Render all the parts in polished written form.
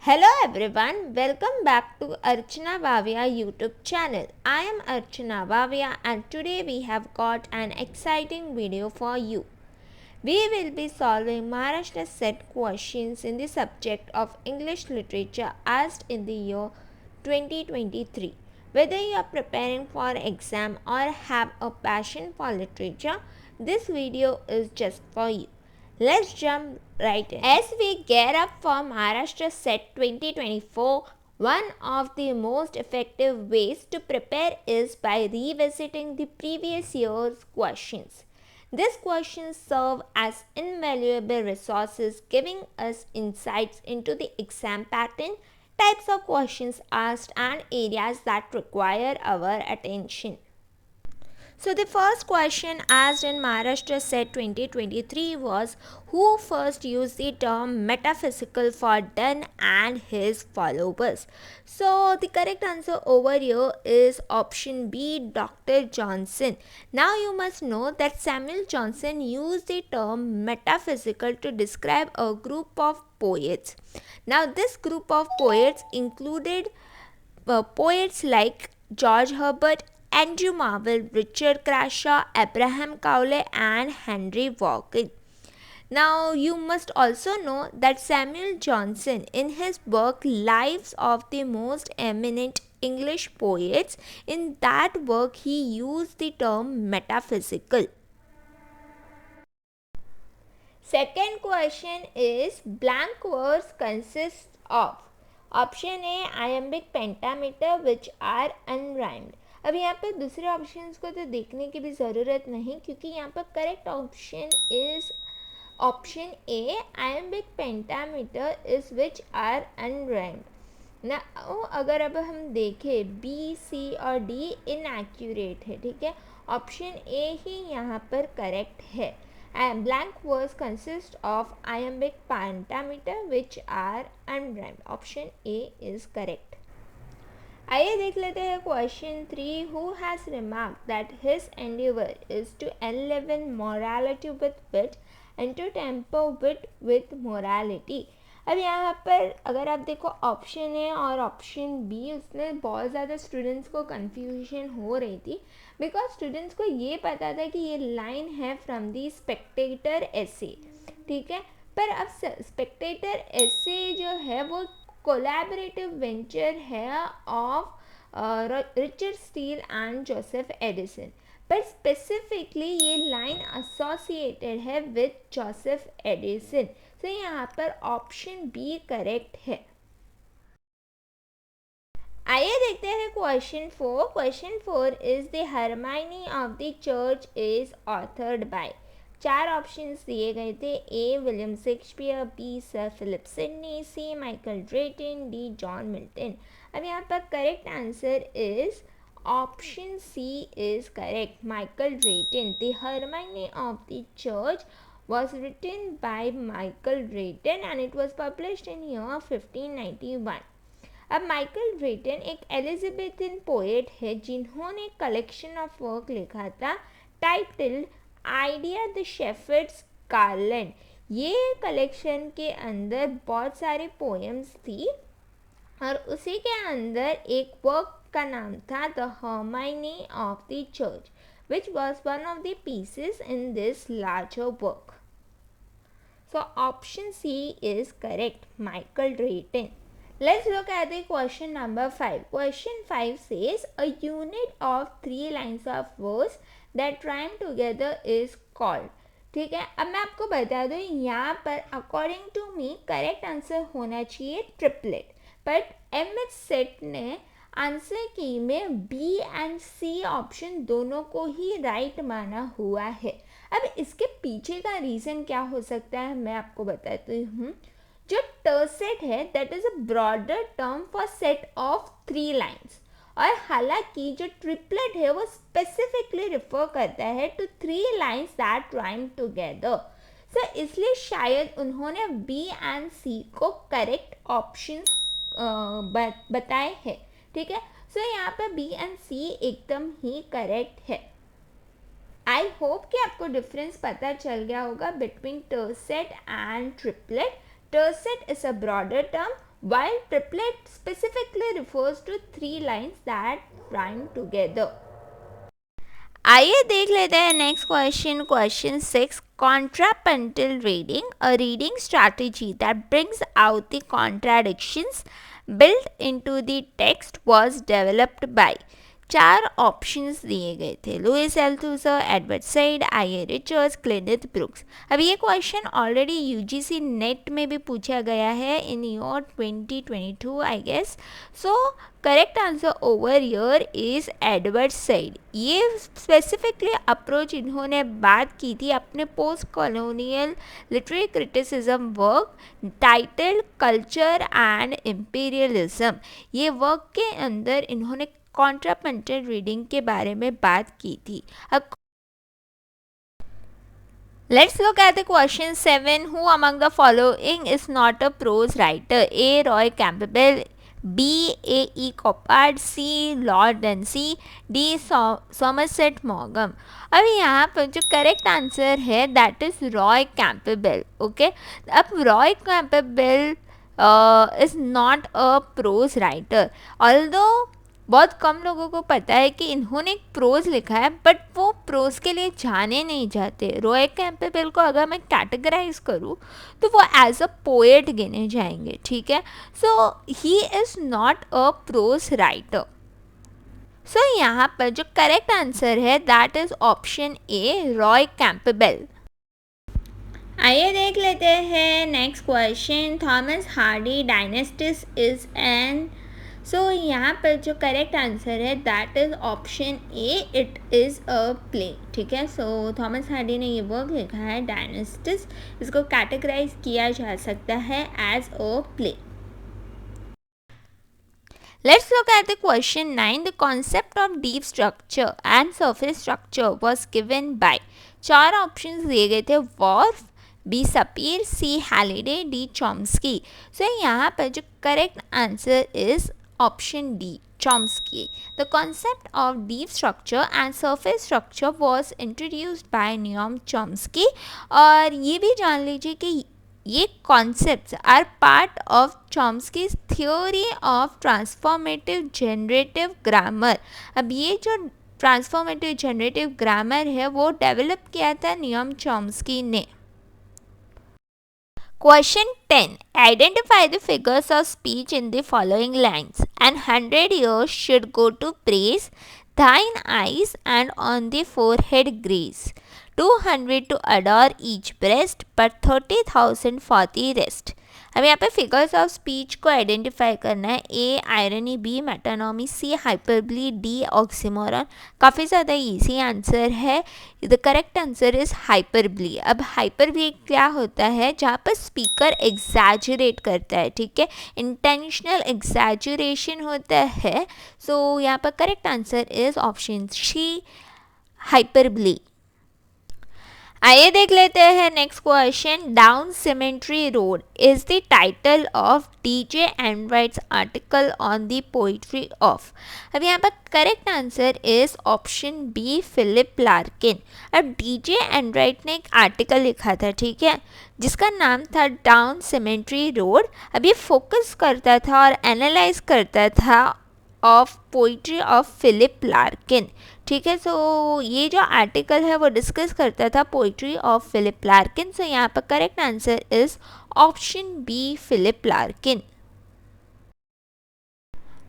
Hello everyone, welcome back to Archana Vaviya YouTube channel. I am Archana Vaviya and today we have got an exciting video for you. We will be solving Maharashtra set questions in the subject of English literature asked in the year 2023. Whether you are preparing for exam or have a passion for literature, this video is just for you. Let's jump right in. As we gear up for Maharashtra Set 2024, one of the most effective ways to prepare is by revisiting the previous year's questions. These questions serve as invaluable resources, giving us insights into the exam pattern, types of questions asked, and areas that require our attention. So the first question asked in Maharashtra Set 2023 was, who first used the term metaphysical for Donne and his followers? So the correct answer over here is option B, Dr. Johnson. Now you must know that Samuel Johnson used the term metaphysical to describe a group of poets. Now this group of poets included poets like George Herbert, Andrew Marvell, Richard Crashaw, Abraham Cowley, and Henry Vaughan. Now, you must also know that Samuel Johnson, in his book Lives of the Most Eminent English Poets, in that work he used the term metaphysical. Second question is, blank verse consists of option A iambic pentameter which are unrhymed. अब यहाँ पर दूसरे options को तो देखने की भी ज़रूरत नहीं, क्योंकि यहाँ पर correct option is option A iambic pentameter is which are unrhymed ना. अगर अब हम देखें बी सी और डी इनएक्यूरेट है, ठीक है, ऑप्शन ए ही यहाँ पर करेक्ट है. And blank verse consists of iambic pentameter which are unrhymed. Option A is correct. आइए देख लेते हैं question 3. Who has remarked that his endeavor is to enliven morality with wit and to temper wit with morality. अब यहाँ पर अगर आप देखो ऑप्शन ए और ऑप्शन बी, उसमें बहुत ज़्यादा स्टूडेंट्स को कन्फ्यूजन हो रही थी, बिकॉज स्टूडेंट्स को ये पता था कि ये लाइन है फ्रॉम दी स्पेक्टेटर एसे, ठीक है, पर अब स्पेक्टेटर एसे जो है वो कोलैबोरेटिव वेंचर है of Richard Steele and Joseph Addison, पर स्पेसिफिकली ये लाइन एसोसिएटेड है विद जोसेफ एडिसन. तो यहाँ पर ऑप्शन बी करेक्ट है. आइए देखते हैं question 4. Question 4 is the harmony of the church is authored by. 4 options दिए गए थे. A William Shakespeare, B sir Philip Sidney, C Michael Drayton, D John Milton. अब यहाँ पर correct answer is option C is correct, Michael Drayton. The harmony of the church was written by Michael Drayton and it was published in year 1591. अब Michael ड्रेटन एक Elizabethan poet है जिन्होंने collection of work लिखा था titled idea the shepherd's garland. ये collection के अंदर बहुत सारे पोएम्स थी और उसी के अंदर एक वर्क का नाम था the harmony of the church, which was one of the pieces in this larger work. So option C is correct, Michael Drayton. Let's look at the question number 5. Question 5 says a unit of 3 lines of verse that rhyme together is called. ठीक है, अब मैं आपको बता दूँ यहाँ पर according to me correct answer होना चाहिए ट्रिपलेट, बट एमएच सेट ने आंसर की में बी एंड सी ऑप्शन दोनों को ही राइट माना हुआ है. अब इसके पीछे का रीज़न क्या हो सकता है मैं आपको बताती हूँ. जो टर्सेट है that is a broader term for set of 3 lines, और हालांकि जो ट्रिपलेट है वो स्पेसिफिकली रिफर करता है to 3 lines that rhyme together. So इसलिए शायद उन्होंने बी एंड सी को करेक्ट ऑप्शंस बताए हैं, ठीक है. सो यहाँ पर बी एंड सी एकदम ही करेक्ट है. आई होप कि आपको डिफरेंस पता चल गया होगा between tercet and triplet. Tercet is a broader term while triplet specifically refers to 3 lines that rhyme together. आइए देख लेते हैं next question, question 6. Contrapuntal reading, a reading strategy that brings out the contradictions built into the text, was developed by. 4 options दिए गए थे, Louis Althusser, Edward Said, I A. Richards, Cleanth Brooks. अब ये question already UGC net में भी पूछा गया है in year 2022 I guess. So correct answer over year is Edward Said. ये स्पेसिफिकली अप्रोच इन्होंने बात की थी अपने post colonial literary criticism work title culture and imperialism. ये वर्क के अंदर इन्होंने कॉन्ट्रापंटल रीडिंग के बारे में बात की थी. अब let's look at the question 7. Who among the following is not a prose writer? A. Roy Campbell, B. A. E. Coppard, C. Lord Dunsany, D. Somerset मॉगम. अब यहाँ पर जो करेक्ट आंसर है that is Roy Campbell. Okay, अब Roy Campbell is not a prose writer. Although बहुत कम लोगों को पता है कि इन्होंने एक प्रोज लिखा है, बट वो प्रोज के लिए जाने नहीं जाते. रॉय कैम्पबेल को अगर मैं कैटेगराइज करूँ तो वो एज अ पोएट गिने जाएंगे. ठीक है, so he is not a prose writer. So यहाँ पर जो करेक्ट आंसर है that is option A, Roy Campbell. आइए देख लेते हैं next question. Thomas Hardy dynasts is an. So यहाँ पर जो करेक्ट आंसर है that is option A, it is a play. ठीक है, सो थॉमस हार्डी ने ये वर्क लिखा है डायनेस्टिस. इसको कैटेगराइज किया जा सकता है as a play. Let's look at the question 9. The concept of deep structure and surface structure was given by. 4 options दिए गए थे, Whorf, B. Sapir, C. Halliday, D. Chomsky. So यहाँ पर जो correct answer is option D, Chomsky. The concept of deep structure and surface structure was introduced by Noam Chomsky. और ये भी जान लीजिए कि ये concepts are part of Chomsky's theory of transformative generative grammar. अब ये जो ट्रांसफॉर्मेटिव जनरेटिव ग्रामर है वो डेवलप किया था नियम चॉम्स्की ने. Question 10. Identify the figures of speech in the following lines. An 100 years should go to praise, thine eyes and on the forehead grace. 200 to adore each breast, but 30,000 for the rest. अब यहाँ पे figures of speech को identify करना है. A. Irony, B. Metonymy, C. Hyperbole, D. Oxymoron. काफ़ी ज़्यादा easy answer है. The correct answer is hyperbole. अब हाइपरबली क्या होता है? जहाँ पर स्पीकर एग्जैजुरेट करता है. ठीक है, इंटेंशनल एग्जैजुरेशन होता है. सो यहाँ पर correct answer is option C, hyperbole. आइए देख लेते हैं next question. Down cemetery road is the title of D J Enright's article on the poetry of. अब यहाँ पर correct answer is option B, Philip Larkin. अब डीजे एंड्राइड ने एक आर्टिकल लिखा था, ठीक है, जिसका नाम था डाउन सिमेट्री रोड. अब ये फोकस करता था और एनालाइज करता था of poetry of Philip Larkin. ठीक है, सो ये जो आर्टिकल है वो डिस्कस करता था poetry of Philip Larkin. So यहाँ पर correct answer is option B, Philip Larkin.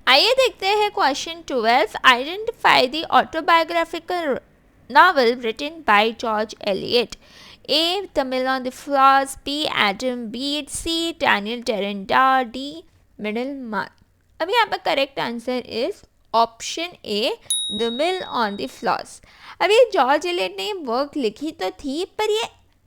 आइए देखते हैं question 12. Identify the autobiographical novel written by George Eliot. A. The mill on the floss, B. Adam Bede, C. Daniel Deronda, D. Middlemarch. अब यहाँ पर correct answer is option A, the mill on the floss. अब ये George Eliot ने work लिखी तो थी, पर ये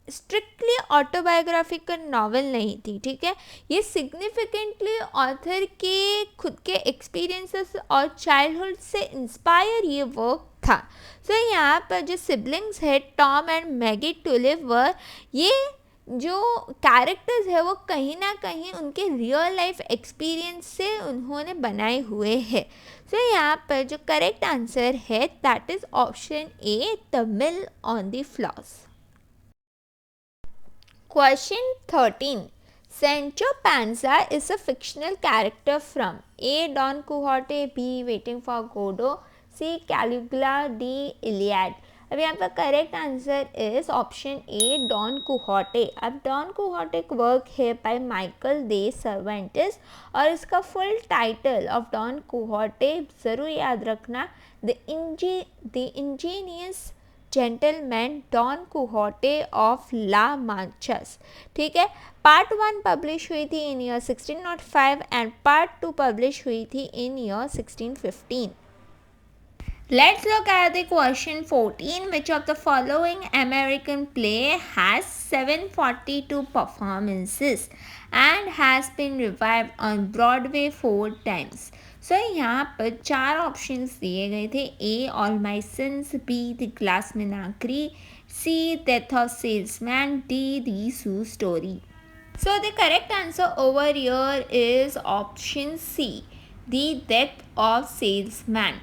स्ट्रिक्टली ऑटोबायोग्राफिकल नॉवल नहीं थी. ठीक है, ये सिग्निफिकेंटली ऑथर के खुद के एक्सपीरियंसेस और चाइल्डहुड से इंस्पायर ये वर्क था. सो यहाँ पर जो सिबलिंग्स है टॉम एंड मैगी टुलिवर, ये जो कैरेक्टर्स है वो कहीं ना कहीं उनके रियल लाइफ एक्सपीरियंस से उन्होंने बनाए हुए हैं. सो यहाँ पर जो करेक्ट आंसर है that is option A, the mill on the floors. Question 13. Sancho Panza is a fictional character from A. Don Quixote, B. Waiting for Godot, C. Caligula, D. Iliad. अब यहाँ पर correct answer is option A Don Quixote. अब Don Quixote work है by Michael de Cervantes और इसका full title of Don Quixote ज़रूर याद रखना, the ingenious gentleman Don Quixote of La Mancha. ठीक है, पार्ट 1 पब्लिश हुई थी in year 1605 and part 2 publish हुई थी in year 1615. Let's look at the question 14. Which of the following American play has 742 performances and has been revived on Broadway 4 times? So यहाँ पर 4 options दिए गए थे. A. All My Sins, B. The Glass Menagerie, C. Death of Salesman, D. The Sioux Story. So the correct answer over here is option C, The Death of Salesman.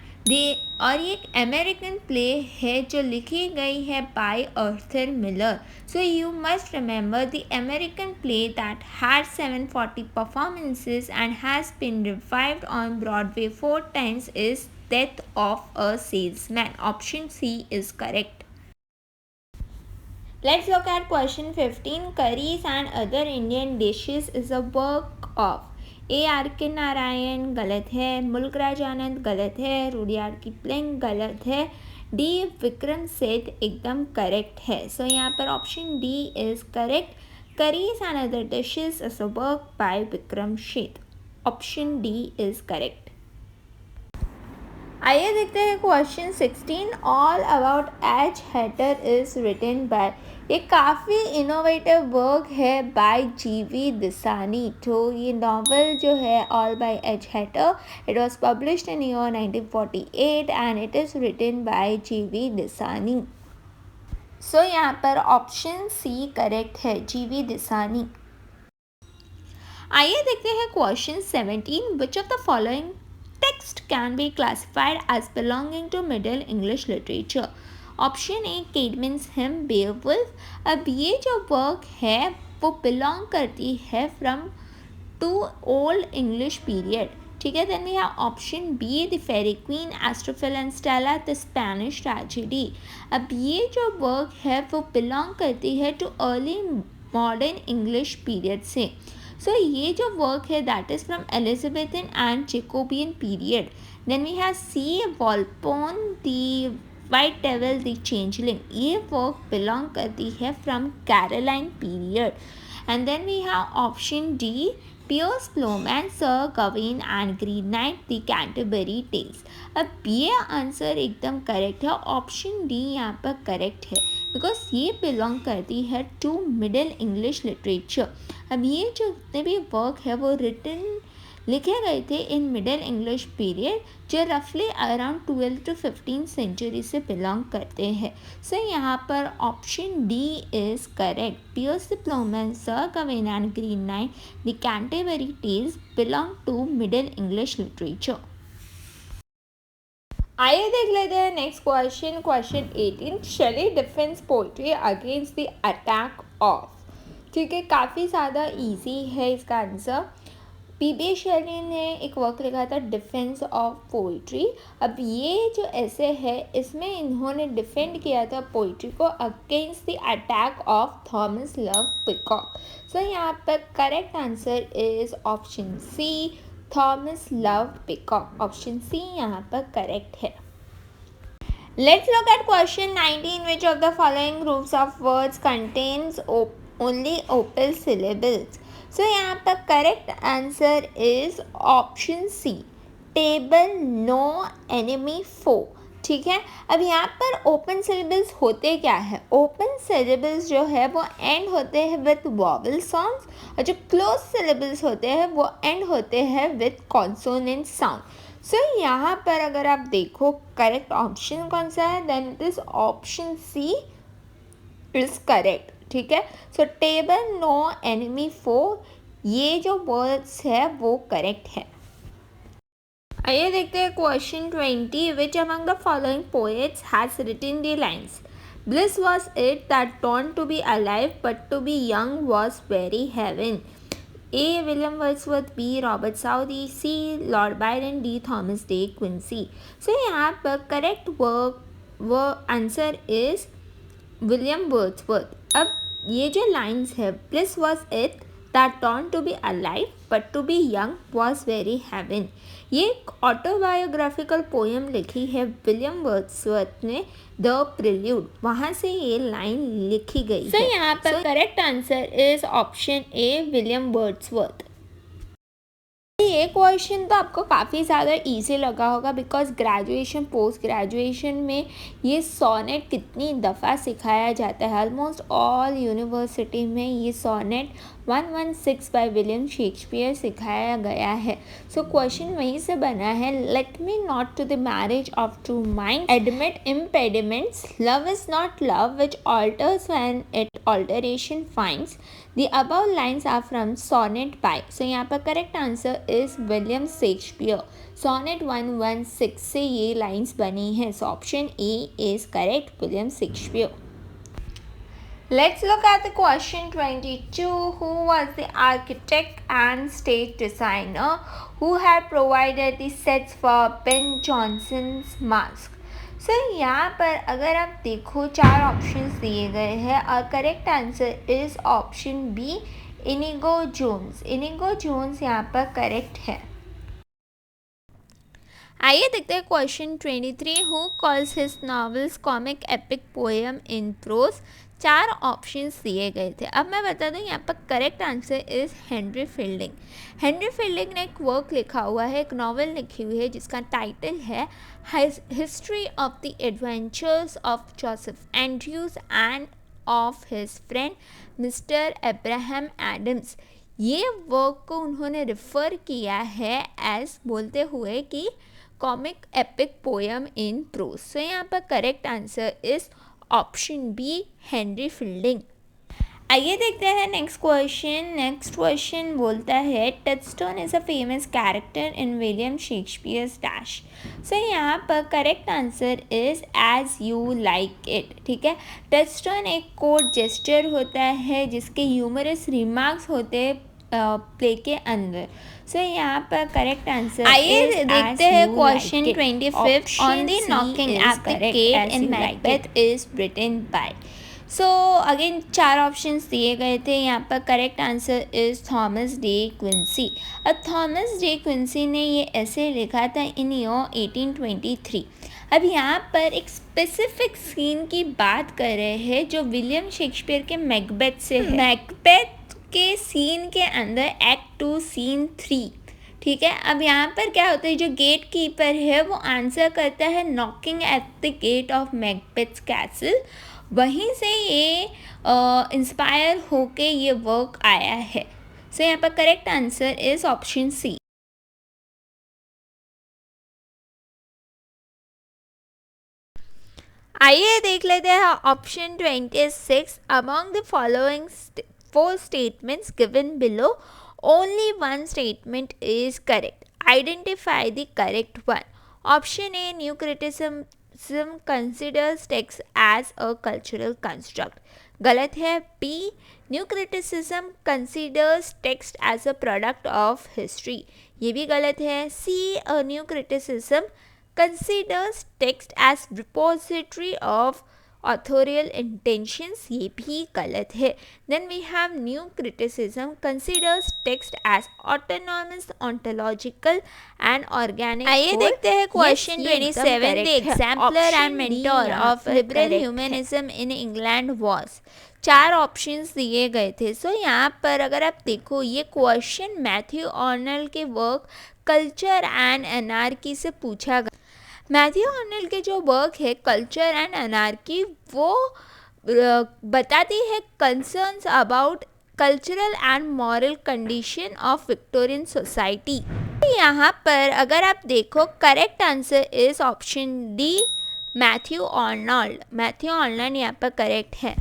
और ये एक American play है जो लिखी गई है by Arthur Miller. So you must remember the American play that had 740 performances and has been revived on Broadway 4 times is Death of a Salesman. Option C is correct. Let's look at question 15. Curries and other Indian dishes is a work of A. R K Narayan गलत है, मुल्क राज आनंद गलत है, Rudyard Kipling गलत है, D. Vikram Seth एकदम correct है. So यहाँ पर option D is correct. Curries and other dishes is a work by Vikram Seth. Option D is correct. आइए देखते हैं question 16. All about H hatter is written by. ये काफ़ी इनोवेटिव वर्क है बाय जीवी दिसानी. तो ये नावल जो है All About H Hatterr, it was published in year 1948 and it is written by GV Desani. सो यहाँ पर ऑप्शन सी करेक्ट है, जीवी दिसानी. आइए देखते हैं question 17. Which of the following text can be classified as belonging to Middle English literature? Option A Caedmon's hymn, Beowulf. अब ये जो वर्क है वो बिलोंग करती है from to old English period. ठीक है, then we have option B the faerie queene, Astrophil and Stella, the Spanish tragedy. अब ये जो वर्क है वो बिलोंग करती है to early modern English period से. So ये जो वर्क है that is from Elizabethan and Jacobean period. Then we have C वॉल्पोन the white devil the changeling. ये वर्क बिलोंग करती है from Caroline period. And then we have option D Piers Plowman, sir Gawain and green knight, the Canterbury tales. अब ये answer एकदम correct है, option D यहाँ पर correct है बिकॉज ये बिलोंग करती है टू मिडिल इंग्लिश लिटरेचर. अब ये जो जितने भी वर्क है वो रिटन लिखे गए थे इन मिडिल इंग्लिश पीरियड जो रफली अराउंड 12 to 15 सेंचुरी से बिलोंग करते हैं. सो यहाँ पर option D is correct. Piers the Plowman, sir Gawain and green knight, the Canterbury tales belong to Middle English literature. आइए देख लेते हैं next question. Question 18. Shelley defence poetry against the attack of. ठीक है, काफ़ी ज़्यादा इजी है इसका आंसर. पी शेली ने एक वर्क लिखा था डिफेंस ऑफ पोइट्री. अब ये जो ऐसे है इसमें इन्होंने डिफेंड किया था पोइट्री को against the attack of Thomas Love Peacock. So यहाँ पर correct answer is option C, Thomas Love Peacock. Option C यहाँ पर करेक्ट है. Let's look at question 19. Which of the following groups of words contains only open syllables. So यहाँ पर correct answer is option C, table, no, enemy, foe. ठीक है, अब यहाँ पर ओपन सिलेबल्स होते क्या है. ओपन सिलेबल्स जो है वो एंड होते हैं विथ वॉवल साउंड्स और जो क्लोज सिलेबल्स होते हैं वो एंड होते हैं विथ कॉन्सोनेंट साउंड. सो यहाँ पर अगर आप देखो करेक्ट ऑप्शन कौन सा है, then it is option C is correct. ठीक है, so table, no, enemy, foe ये जो वर्ड्स है वो करेक्ट है. आइए देखते हैं question 20. Which among the following poets has written the lines. Bliss was it that dawned to be alive, but to be young was very heaven. A. William Wordsworth, B. Robert Southey, C. Lord Byron, D. Thomas Day Quincy. So यहाँ पर correct work answer is William Wordsworth. अब ये जो lines है, bliss was it that turned to be alive but to be young was very heaven. ये एक autobiographical poem लिखी है विलियम वर्ड्सवर्थ ने, द प्रिल्यूड, वहाँ से ये लाइन लिखी गई है. यहाँ पर correct answer is option A, William Wordsworth. ये क्वेश्चन तो आपको काफ़ी ज़्यादा इजी लगा होगा बिकॉज ग्रेजुएशन पोस्ट ग्रेजुएशन में ये सोनेट कितनी दफ़ा सिखाया जाता है. ऑलमोस्ट ऑल यूनिवर्सिटी में ये सोनेट 116 बाय विलियम शेक्सपियर सिखाया गया है. सो क्वेश्चन वहीं से बना है. Let me not to the marriage of two mind admit impediments, love is not love which alters when it alteration finds. The above lines are from sonnet by. So यहाँ पर correct answer is William Shakespeare. Sonnet 116 से ये lines बनी हैं. So option A is correct, William Shakespeare. Let's look at the question 22. Who was the architect and stage designer who had provided the sets for Ben Johnson's mask? सो यहाँ पर अगर आप देखो 4 options दिए गए हैं और correct answer is option B, Inigo Jones. Inigo Jones यहाँ पर करेक्ट है. आइए देखते हैं question 23. Who calls his novels comic epic poem in prose. 4 options दिए गए थे. अब मैं बता दूं यहाँ पर correct answer is Henry Fielding. Henry Fielding ने एक वर्क लिखा हुआ है, एक नॉवेल लिखी हुई है जिसका टाइटल है history of the adventures of Joseph Andrews and of his friend Mr Abraham Adams. ये वर्क को उन्होंने रिफ़र किया है एज बोलते हुए कि comic epic poem in prose. So यहाँ पर correct answer is option B, Henry Fielding. आइए देखते हैं नेक्स्ट क्वेश्चन. नेक्स्ट क्वेश्चन बोलता है Touchstone is a famous character in William Shakespeare's dash. So यहाँ पर correct answer is as you like it. ठीक है, टचस्टोन एक कोड जेस्चर होता है जिसके ह्यूमरस रिमार्क्स होते हैं प्ले के अंदर. सो यहाँ पर करेक्ट आंसर. आइए देखते हैं question 25. On the knocking at the gate in Macbeth is written by. So again 4 options दिए गए थे. यहाँ पर correct answer is Thomas De Quincey. अब थॉमस डे क्विंसी ने ये ऐसे लिखा था इन ईयर 1823. अब यहाँ पर एक स्पेसिफिक सीन की बात कर रहे हैं जो विलियम शेक्सपियर के मैकबेथ से है. मैकबेथ के सीन के अंदर एक्ट 2 सीन 3. ठीक है, अब यहाँ पर क्या होता है, जो गेट कीपर है वो आंसर करता है knocking at the gate of Macbeth's castle. वहीं से ये इंस्पायर होके ये वर्क आया है. सो यहाँ पर correct answer is option C. आइए देख लेते हैं option 26. Among the following 4 statements given below, only one statement is correct. Identify the correct one. Option A, new criticism considers text as a cultural construct. गलत है. B, new criticism considers text as a product of history. ये भी गलत है. C, a new criticism considers text as repository of authorial intentions. ये भी गलत है. Then we have new criticism considers text as autonomous, ontological and organic. आइए देखते हैं question 27. The exemplar and mentor of liberal humanism in England was. 4 options दिए गए थे. सो यहाँ पर अगर आप देखो ये क्वेश्चन मैथ्यू ऑर्नेल के वर्क कल्चर एंड एनार्की से पूछा गया. मैथ्यू ऑर्नेल के जो वर्क है कल्चर एंड एनार्की वो बताती है concerns about cultural and moral condition of Victorian society. यहाँ पर अगर आप देखो correct answer is option D, Matthew Arnold. Matthew Arnold यहाँ पर करेक्ट है.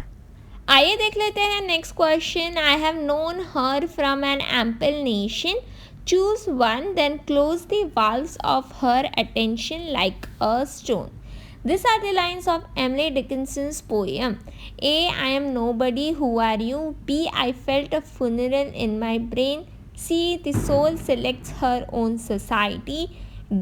आइए देख लेते हैं next question. I have known her from an ample nation. Choose one, then close the valves of her attention like a stone. These are the lines of Emily Dickinson's poem. A, I am nobody, who are you? B, I felt a funeral in my brain. C. The soul selects her own society.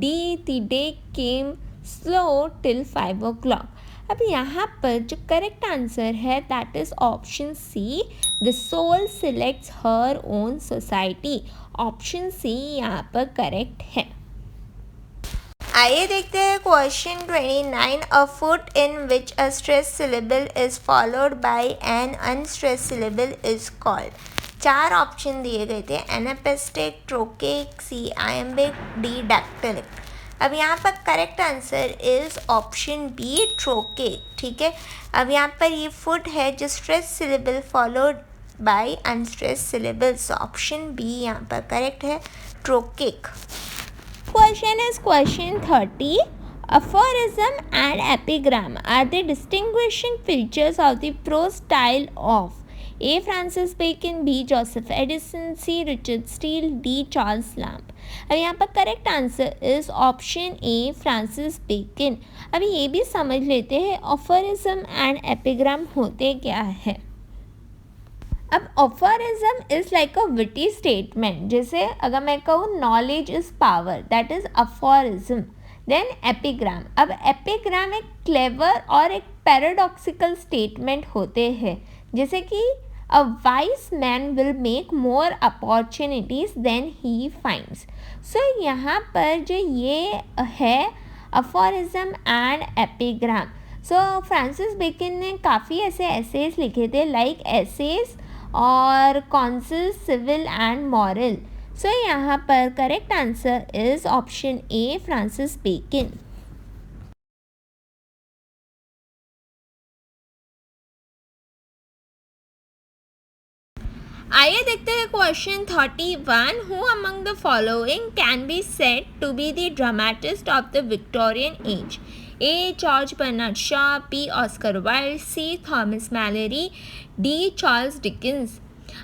D. The day came slow till 5 o'clock. अब यहाँ पर जो correct answer है that is option C, the soul selects her own society. Option C यहाँ पर correct है. आइए देखते हैं question 29. A foot in which a stress syllable is followed by an unstress syllable is called. 4 option दिए गए थे, anapestic, trochaic, C iambic, D dactylic. अब यहाँ पर correct answer is option B, trochaic. ठीक है, अब यहाँ पर ये फुट है जो stress syllable followed by unstress syllables. Option B यहाँ पर करेक्ट है, trochaic. Question is question 30. Aphorism and epigram are the distinguishing features of the prose style of A. Francis Bacon, B. Joseph Edison, C. Richard Steele, D. Charles Lamb. अब यहाँ पर correct answer is option A, Francis Bacon. अभी ये भी समझ लेते हैं aphorism and epigram होते क्या है. अब aphorism is like a witty statement. जैसे अगर मैं कहूँ knowledge is power, that is aphorism. Then epigram. अब एपिग्राम एक क्लेवर और एक पैराडॉक्सिकल स्टेटमेंट होते हैं, जैसे कि a wise man will make more opportunities than he finds. So यहाँ पर जो ये है aphorism and epigram. So Francis Bacon ने काफ़ी ऐसे एसेज लिखे थे, लाइक एसेज और कॉन्सिल, सिविल एंड मॉरल. सो यहाँ पर correct answer is option A, Francis Bacon. आइए देखते हैं question 31. Who among the following can be said to be the dramatist of the Victorian age. A. George Bernard Shaw, B. Oscar Wilde, C. Thomas Malory, D. Charles Dickens.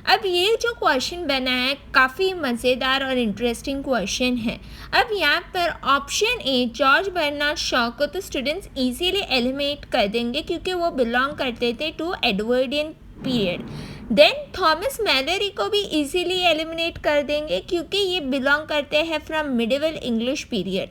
अब ये जो question बना है काफ़ी मज़ेदार और इंटरेस्टिंग क्वेश्चन है. अब यहाँ पर option A George Bernard Shaw को तो स्टूडेंट्स इजीली एलिमिनेट कर देंगे क्योंकि वो बिलोंग करते थे to Edwardian period. Then Thomas Malory को भी इजीली एलिमिनेट कर देंगे क्योंकि ये बिलोंग करते हैं from medieval English period.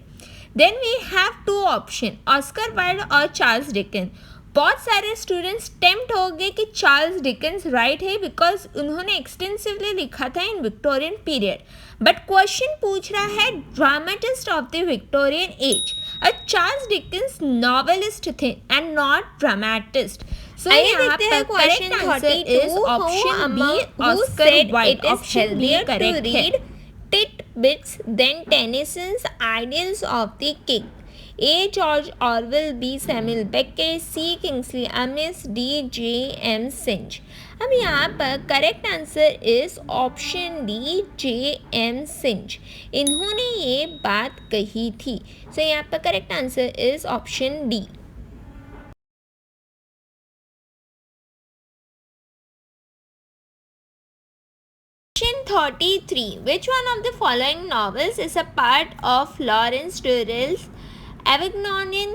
Then we have 2 option, Oscar Wilde और चार्ल्स डिकन. बहुत सारे स्टूडेंट्स टेम्प्ट हो गए कि चार्ल्स डिकन्स राइट है बिकॉज उन्होंने एक्सटेंसिवली लिखा था in Victorian period. But question पूछ रहा है dramatist of the Victorian age. Charles Dickens novelist थे एंड नॉट ड्रामेटिस्ट. So यहाँ पर question answer is option B, Oscar Wilde. Option B correct है. Titbits, then Tennyson's Ideals of the King. A. George Orwell, B. Samuel Beckett, C. Kingsley Amis, D. J.M. Synge. अब यहाँ पर correct answer is option D, J.M. Synge. इन्होंने ये बात कही थी. सो यहाँ पर correct answer is option D. Question 33. Which one of the following novels is a part of Lawrence Durrell's Avignonian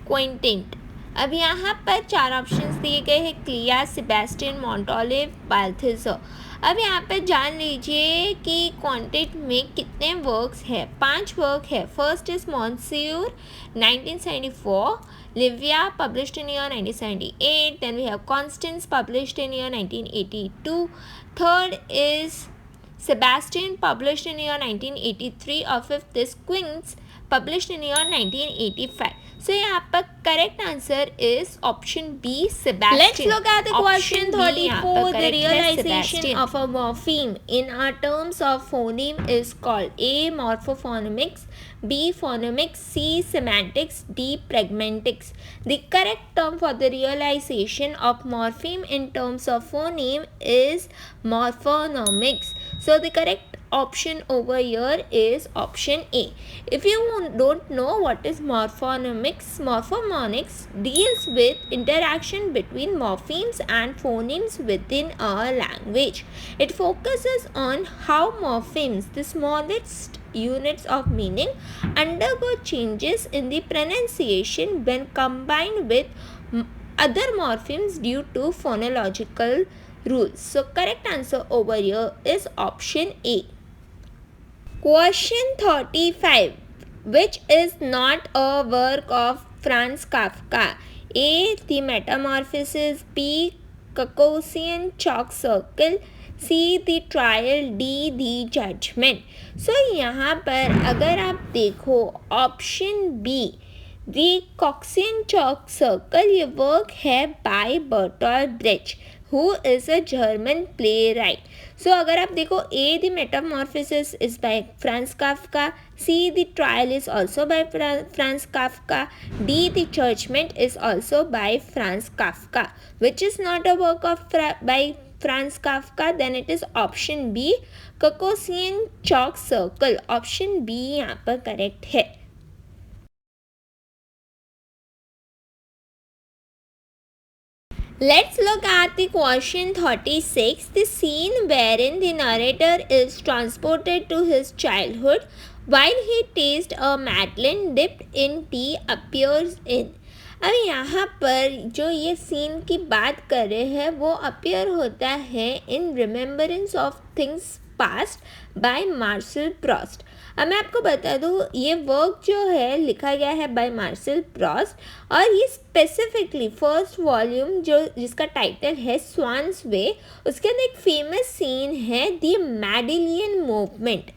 Quintet? अब यहाँ पर 4 ऑप्शंस दिए गए हैं, क्लिया, सेबेस्टियन, मॉन्टोलिव, बाल्थेजर. अब यहाँ पर जान लीजिए कि क्वांटिट में कितने वर्क्स है. 5 वर्क है. First is Monsieur 1974, Livia published in year 1978, then we have Constance published in year 1982, third is Sebastian published in year 1983 और fifth is Quinx published in year 1985. So यहाँ पर correct answer is option B, Sebastian. Let's look at the question 34. The realization of a morpheme in our terms of phoneme is called A. Morphophonemics, B. Phonomics, C. Semantics, D. Pragmatics. The correct term for the realization of morpheme in terms of phoneme is morphonomics. So the correct option over here is option A. If you don't know what is morphonomics, morphonics deals with interaction between morphemes and phonemes within a language. It focuses on how morphemes, the smallest units of meaning, undergo changes in the pronunciation when combined with other morphemes due to phonological rules. So correct answer over here is option A. Question 35. Which is not a work of Franz Kafka? A. The Metamorphosis. B. Caucasian Chalk Circle. C. The Trial. D. The Judgment. So यहाँ पर अगर आप देखो option B the Caucasian chalk circle, ये work है by Bertolt Brecht, who is a German playwright. So अगर आप देखो A the Metamorphosis is by Franz Kafka, C the Trial is also by Franz Kafka, D the Judgment is also by Franz Kafka. Which is not a work of by Franz Kafka? Then it is option B, Caucasian Chalk Circle. Option B यहाँ पर correct है. Let's look at the question 36. The scene wherein the narrator is transported to his childhood while he tastes a madeleine dipped in tea appears in. अब यहाँ पर जो ये scene की बात कर रहे हैं वो अपीयर होता है in remembrance of things past by Marcel Proust. अब मैं आपको बता दूँ ये वर्क जो है लिखा गया है बाय मार्शल प्रॉस्ट और ये स्पेसिफिकली फर्स्ट वॉल्यूम जो जिसका टाइटल है स्वान्स वे, उसके अंदर एक फेमस सीन है द मैडेलियन मूवमेंट.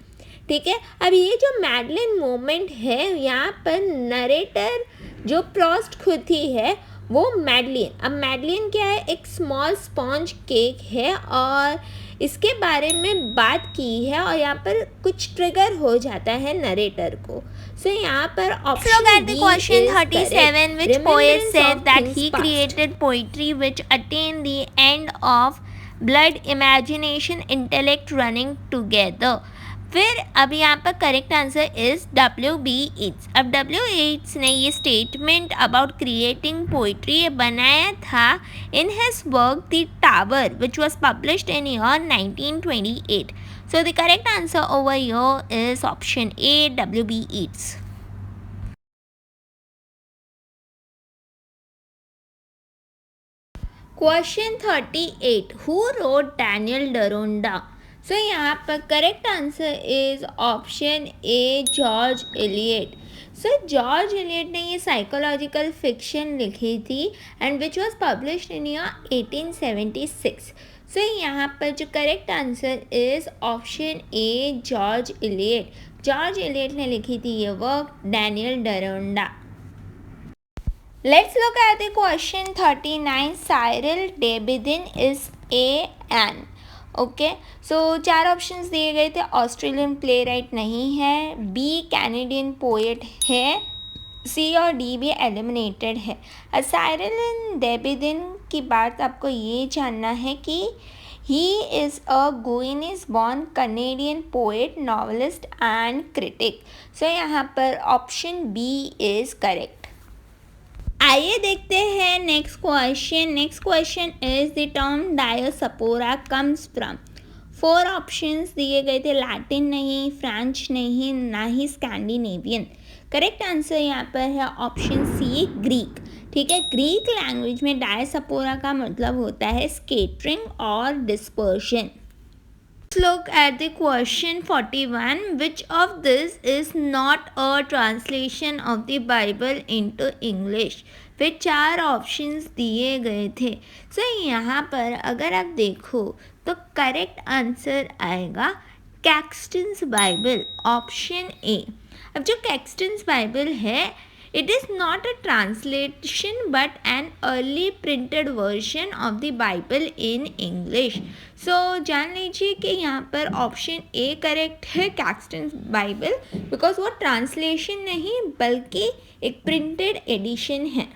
ठीक है, अब ये जो मैडेलियन मूवमेंट है यहाँ पर नरेटर जो प्रॉस्ट खुद ही है वो मैडलिन. अब मैडलिन क्या है? एक स्मॉल स्पॉन्ज केक है और इसके बारे में बात की है और यहाँ पर कुछ ट्रिगर हो जाता है नरेटर को. सो यहाँ पर option B question 37, which poet said that he created poetry which attained the end of blood, imagination, intellect running together. फिर अब यहाँ पर correct answer is W.B. Yeats. अब W. Yeats ने ये स्टेटमेंट अबाउट क्रिएटिंग पोइट्री बनाया था in his work the tower which was published in year 1928. So the correct answer over year is option A, W.B. Yeats. Question 38. Who wrote Daniel Deronda? So यहाँ पर correct answer is option A, George Eliot. So George Eliot ने ये psychological fiction लिखी थी and which was published in year 1876. So यहाँ पर जो correct answer is option A, George Eliot. George Eliot ने लिखी थी ये work Daniel Deronda. Let's look at the question 39. Cyril Debedin is an. Okay, so 4 options दिए गए थे. ऑस्ट्रेलियन प्ले राइट नहीं है, बी कैनेडियन पोएट है, सी और डी भी एलिमिनेटेड है. साइरिल डेबिडिन की बात आपको ये जानना है कि he is a Guyanese born Canadian poet, novelist and critic. So यहाँ पर ऑप्शन बी इज़ करेक्ट. आइए देखते हैं next question. Next question is the term diaspora comes from. 4 options दिए गए थे. लैटिन नहीं, फ्रेंच नहीं, ना ही स्कैंडिनेवियन. करेक्ट आंसर यहाँ पर है ऑप्शन सी, ग्रीक. ठीक है, ग्रीक लैंग्वेज में डायोस्पोरा का मतलब होता है स्केटरिंग और dispersion. Look at the question 41. Which of this is not a translation of the Bible into English? फिर 4 ऑप्शंस दिए गए थे. सो यहाँ पर अगर आप देखो तो करेक्ट आंसर आएगा कैक्सटन्स बाइबल, ऑप्शन ए. अब जो कैक्सटन्स बाइबल है it is not a translation but an early printed version of the Bible in English. So जान लीजिए कि यहाँ पर ऑप्शन ए करेक्ट है, कैक्सटन बाइबल, बिकॉज वो ट्रांसलेशन नहीं बल्कि एक प्रिंटेड एडिशन है.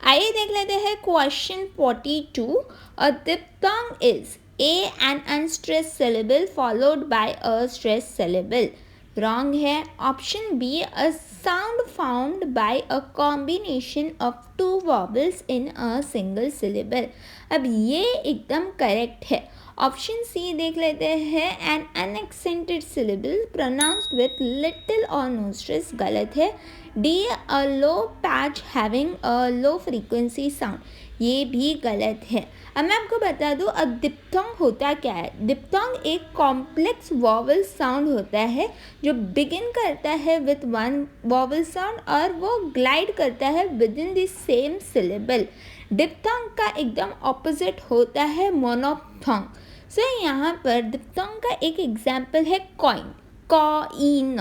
आइए देख लेते हैं question 42. A diphthong is A, an unstressed syllable followed by a stressed syllable. Wrong है. Option B, a sound found by a combination of 2 vowels in a single syllable. अब ये एकदम करेक्ट है. ऑप्शन सी देख लेते हैं. An unaccented syllable pronounced with little or no stress, गलत है. D, a low pitch having a low frequency sound. ये भी गलत है। अब मैं आपको बता दूँ अब डिप्थोंग होता क्या है। डिप्थोंग एक कॉम्प्लेक्स वॉवल साउंड होता है जो बिगिन करता है विथ वन वॉवल साउंड और वो ग्लाइड करता है with in the same syllable. Diphthong का एकदम ऑपोजिट होता है मोनोप्थोंग। सो यहाँ पर डिप्थोंग का एक एग्जाम्पल है कॉइन, कॉइन,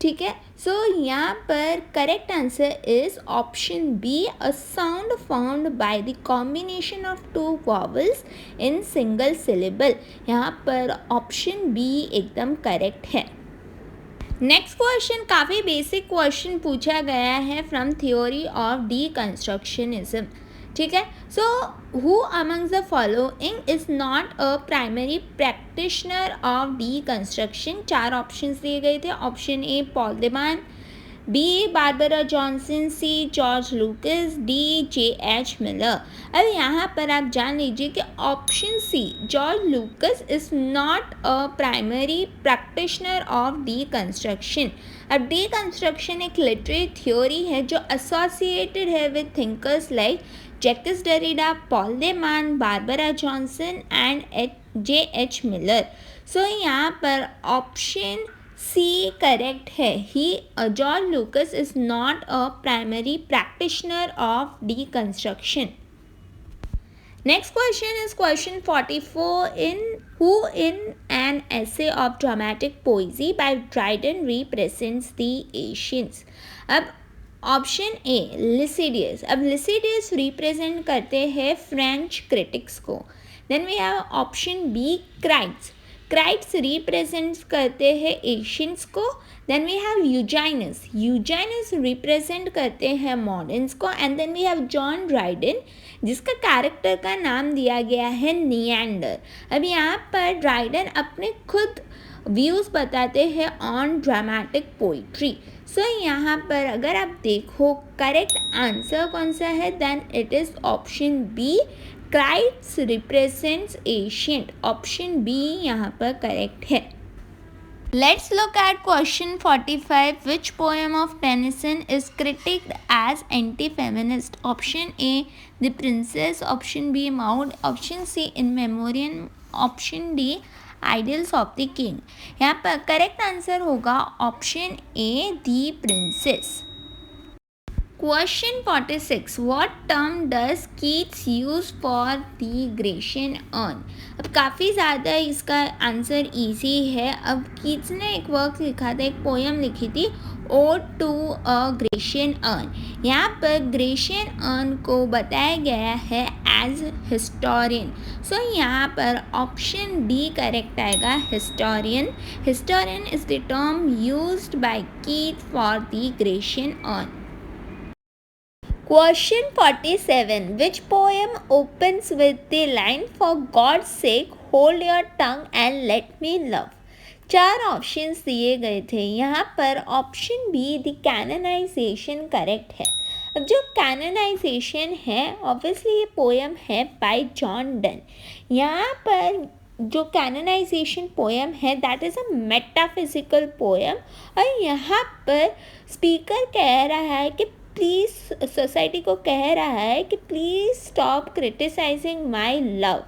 ठीक है। सो यहाँ पर correct answer is option B, a sound found by the combination of two vowels in single syllable. यहाँ पर ऑप्शन बी एकदम करेक्ट है। नेक्स्ट क्वेश्चन काफ़ी बेसिक क्वेश्चन पूछा गया है फ्रॉम थ्योरी ऑफ डीकंस्ट्रक्शनिज्म, ठीक है। So who amongst the following is not a primary practitioner of deconstruction. 4 options दिए गए थे। Option A Paul de Man, B Barbara Johnson, C George Lucas, D J H Miller. अब यहाँ पर आप जान लीजिए कि option C George Lucas is not a primary practitioner of deconstruction. अब डीकंस्ट्रक्शन एक लिटरेरी थ्योरी है जो एसोसिएटेड है with thinkers like Jacques Derrida, Paul de Man, Barbara Johnson and J H Miller. So यहाँ पर ऑप्शन सी करेक्ट है। He George Lucas is not a primary practitioner of deconstruction. Next question is question 44. Who in an essay of dramatic poesy by Dryden represents the Asians? अब option A Lisideius. अब Lisideius represent करते हैं French critics को। Then we have option B Crites. Crites represent करते हैं Asians को। Then we have Eugenius. Eugenius represent करते हैं मॉडर्न्स को। And then we have John Dryden जिसका कैरेक्टर का नाम दिया गया है निएंडर। अब यहाँ पर ड्राइडन अपने खुद व्यूज़ बताते हैं ऑन ड्रामेटिक पोइट्री। सो यहाँ पर अगर आप देखो करेक्ट आंसर कौन सा है, then it is option B, Crites represents ancient. Option B यहाँ पर करेक्ट है। Let's look at question 45. Which poem of Tennyson is critiqued as anti-feminist? Option A, The Princess. Option B, Maud. Option C, In Memoriam. Option D, Idylls of the King. यहाँ पर correct answer होगा option A, the princess. Question 46. What term does Keats use for the Grecian urn? अब काफ़ी ज़्यादा इसका answer easy है। अब Keats ने एक वर्क लिखा था, एक पोएम लिखी थी, ode to a Grecian urn. यहाँ पर ग्रेशियन अर्न को बताया गया है एज हिस्टोरियन। सो यहाँ पर ऑप्शन डी करेक्ट आएगा, historian. Historian is the term used by Keats for the Grecian earn. Question 47. Which poem opens with the line, For God's sake, hold your tongue and let me love? 4 options दिए गए थे। यहाँ पर option B the canonization correct है। अब जो canonization है obviously ये पोएम है बाय जॉन डन। यहाँ पर जो कैनोनाइजेशन पोएम है that is a metaphysical poem और यहाँ पर स्पीकर कह रहा है कि प्लीज़, सोसाइटी को कह रहा है कि please stop criticising my love.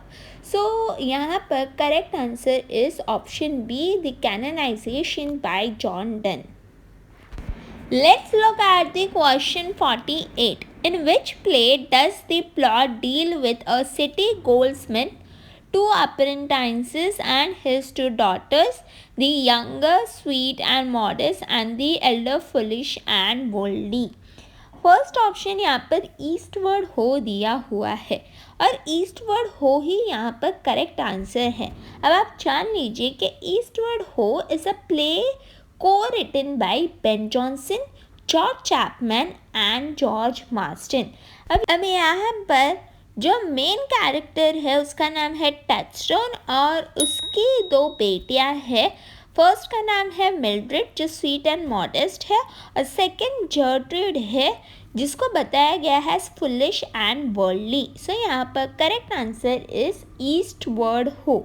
So यहाँ पर correct answer is option B, the canonization by John Donne. Let's look at the question 48. In which play does the plot deal with a city goldsmith, 2 apprentices and his 2 daughters, the younger sweet and modest and the elder foolish and worldly? First option यहाँ पर eastward हो दिया हुआ है और eastward हो ही यहाँ पर करेक्ट आंसर है। अब आप जान लीजिए कि Eastward Ho is a play co-written by Ben Jonson, George Chapman and George Marston. अब यहाँ पर जो मेन कैरेक्टर है उसका नाम है टचस्टोन और उसकी 2 बेटियाँ हैं। फर्स्ट का नाम है मिल्ड्रेड जो स्वीट एंड मॉडेस्ट है और सेकंड जर्ट्रूड है जिसको बताया गया है फुलिश एंड वर्ल्डली। सो यहाँ पर correct answer is Eastward Ho.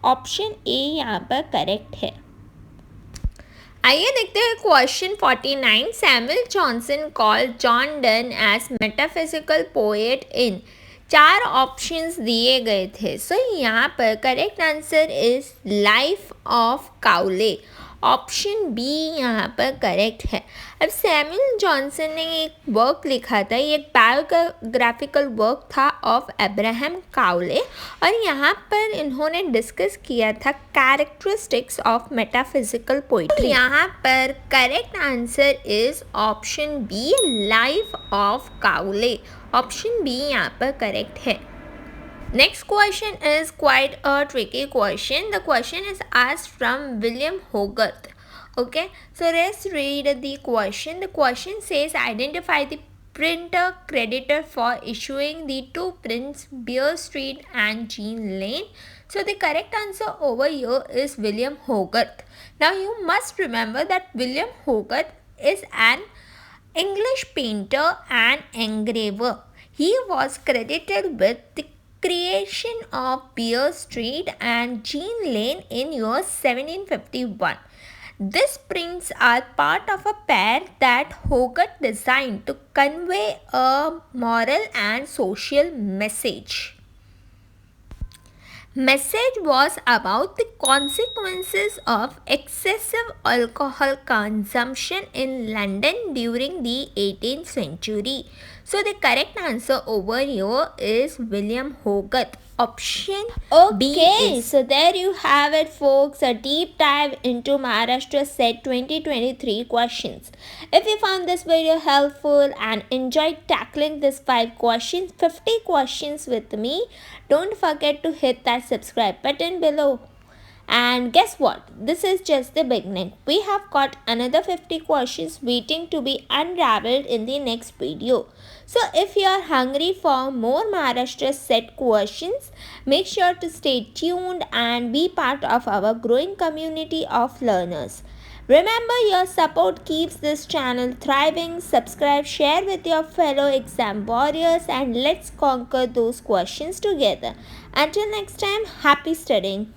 Option A यहाँ पर करेक्ट है। आइए देखते हैं question 49. Samuel Johnson called John Donne as metaphysical poet in. 4 options दिए गए थे. सो यहाँ पर correct answer is life of Cowley. Option B यहाँ पर करेक्ट है. अब सैमुअल जॉनसन ने एक वर्क लिखा था, ये एक बायोग्राफिकल वर्क था ऑफ अब्राहम काउले, और यहाँ पर इन्होंने डिस्कस किया था कैरेक्टरिस्टिक्स ऑफ मेटाफिजिकल पोइट्री. यहाँ पर correct answer is option B life of Cowley. Option B यहाँ पर करेक्ट है. Next question is quite a tricky question. The question is asked from William Hogarth. Okay, so let's read the question. The question says identify the printer creditor for issuing the 2 prints Beer Street and Jean Lane. So the correct answer over here is William Hogarth. Now you must remember that William Hogarth is an English painter and engraver. He was credited with the creation of Beer Street and Jean Lane in year 1751. These prints are part of a pair that Hogarth designed to convey a moral and social message. Message was about the consequences of excessive alcohol consumption in London during the 18th century. So the correct answer over here is William Hogarth. Option B is. So there you have it, folks, a deep dive into Maharashtra Set 2023 questions. If you found this video helpful and enjoyed tackling these 5 questions, 50 questions with me, don't forget to hit that subscribe button below. And guess what? This is just the beginning. We have got another 50 questions waiting to be unraveled in the next video. So if you are hungry for more Maharashtra Set questions, make sure to stay tuned and be part of our growing community of learners. Remember, your support keeps this channel thriving. Subscribe, share with your fellow exam warriors, and let's conquer those questions together. Until next time, happy studying.